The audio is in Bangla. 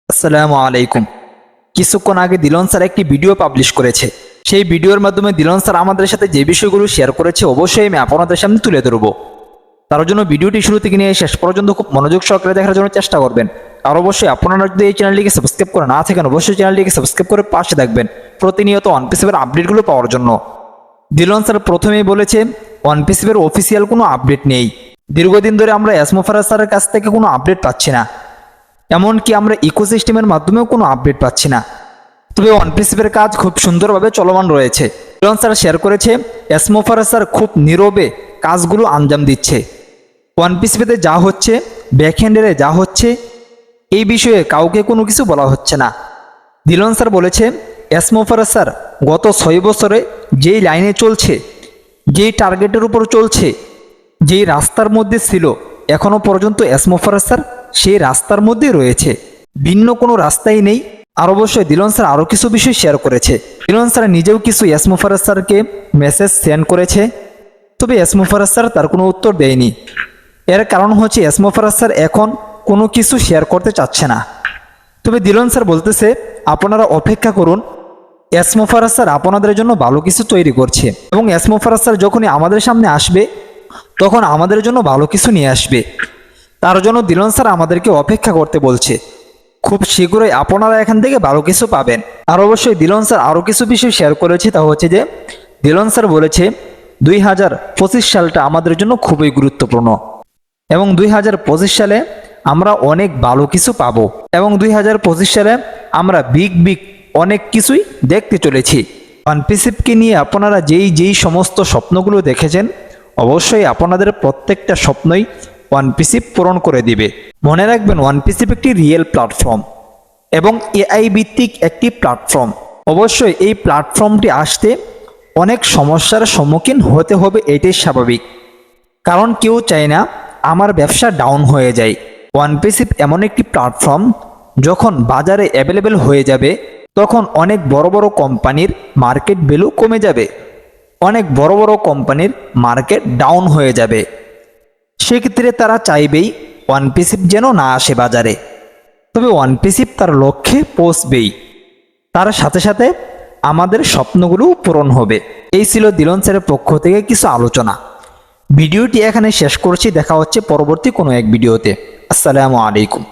আসসালামু আলাইকুম। কিছুক্ষণ আগে দিলন স্যার একটি ভিডিও পাবলিশ করেছে। সেই ভিডিওর মাধ্যমে দিলন স্যার আমাদের সাথে যে বিষয়গুলো শেয়ার করেছে অবশ্যই আমি আপনাদের সামনে তুলে ধরব। তার জন্য ভিডিওটি শুরু থেকে নিয়ে শেষ পর্যন্ত খুব মনোযোগ সহকারে দেখার জন্য চেষ্টা করবেন। আর অবশ্যই আপনারা যদি এই চ্যানেলটিকে সাবস্ক্রাইব করে না থাকেন অবশ্যই চ্যানেলটিকে সাবস্ক্রাইব করে পাশে থাকবেন প্রতিনিয়ত ওয়ানপিসের আপডেটগুলো পাওয়ার জন্য। দিলন স্যার প্রথমেই বলেছে ওয়ানপিসের অফিসিয়াল কোনো আপডেট নেই। দীর্ঘদিন ধরে আমরা এসমো ফারাজ স্যারের কাছ থেকে কোনো আপডেট পাচ্ছি না, এমনকি আমরা ইকোসিস্টেমের মাধ্যমেও কোনো আপডেট পাচ্ছি না। তবে ওয়ানপিসের কাজ খুব সুন্দরভাবে চলমান রয়েছে। দিলন স্যার শেয়ার করেছে এসমো ফারাজ স্যার খুব নীরবে কাজগুলো আঞ্জাম দিচ্ছে। ওয়ানপিসেতে যা হচ্ছে, ব্যাকহ্যান্ডারে যা হচ্ছে, এই বিষয়ে কাউকে কোনো কিছু বলা হচ্ছে না। দিলন স্যার বলেছে এসমো ফারাজ স্যার গত 6 বছরে যেই লাইনে চলছে, যেই টার্গেটের উপর চলছে, যেই রাস্তার মধ্যে ছিল, এখনো পর্যন্ত এসমো ফারাজ স্যার সেই রাস্তার মধ্যে রয়েছে, ভিন্ন কোনো রাস্তাই নেই। আর অবশ্যই দিলন স্যার আরও কিছু বিষয় শেয়ার করেছে। দিলন স্যার নিজেও কিছু এসমো ফারাজ স্যারকে মেসেজ সেন্ড করেছে, তবে এসমো ফারাজ স্যার তার কোনো উত্তর দেয়নি। এর কারণ হচ্ছে এসমো ফারাজ স্যার এখন কোনো কিছু শেয়ার করতে চাচ্ছে না। তবে দিলন স্যার বলতেছে আপনারা অপেক্ষা করুন, এসমো ফারাজ স্যার আপনাদের জন্য ভালো কিছু তৈরি করছে এবং এসমো ফারাজ স্যার যখনই আমাদের সামনে আসবে তখন আমাদের জন্য ভালো কিছু নিয়ে আসবে। তার জন্য দিলন স্যার আমাদেরকে অপেক্ষা করতে বলছে। খুব শীঘ্রই আপনারা এখান থেকে ভালো কিছু পাবেন। আর অবশ্যই দিলন স্যার আরও কিছু বিষয় শেয়ার করেছে, তা হচ্ছে যে দিলন স্যার বলেছে 2025 সালটা আমাদের জন্য খুবই গুরুত্বপূর্ণ এবং 2025 সালে আমরা অনেক ভালো কিছু পাবো এবং 2025 সালে আমরা বিগ অনেক কিছুই দেখতে চলেছি। ওয়ানপিসকে নিয়ে আপনারা যেই সমস্ত স্বপ্নগুলো দেখেছেন অবশ্যই আপনাদের প্রত্যেকটা স্বপ্নই ওয়ানপিস পূরণ করে দিবে। মনে রাখবেন ওয়ানপিস একটি রিয়েল প্ল্যাটফর্ম এবং এআই ভিত্তিক একটি প্ল্যাটফর্ম। অবশ্যই এই প্ল্যাটফর্মটি আসতে অনেক সমস্যার সম্মুখীন হতে হবে, এটাই স্বাভাবিক। কারণ কেউ চায় না আমার ব্যবসা ডাউন হয়ে যায়। ওয়ানপিস এমন একটি প্ল্যাটফর্ম যখন বাজারে অ্যাভেলেবেল হয়ে যাবে তখন অনেক বড় বড় কোম্পানির মার্কেট ভ্যালু কমে যাবে, অনেক বড় বড় কোম্পানির মার্কেট ডাউন হয়ে যাবে। সেক্ষেত্রে তারা চাইবেই ওয়ানপিস যেন না আসে বাজারে। তবে ওয়ানপিস তার লক্ষ্যে পৌঁছবেই, তার সাথে সাথে আমাদের স্বপ্নগুলোও পূরণ হবে। এই ছিল দিলন স্যারের পক্ষ থেকে কিছু আলোচনা। ভিডিওটি এখানে শেষ করছি, দেখা হচ্ছে পরবর্তী কোনো এক ভিডিওতে। আসসালামু আলাইকুম।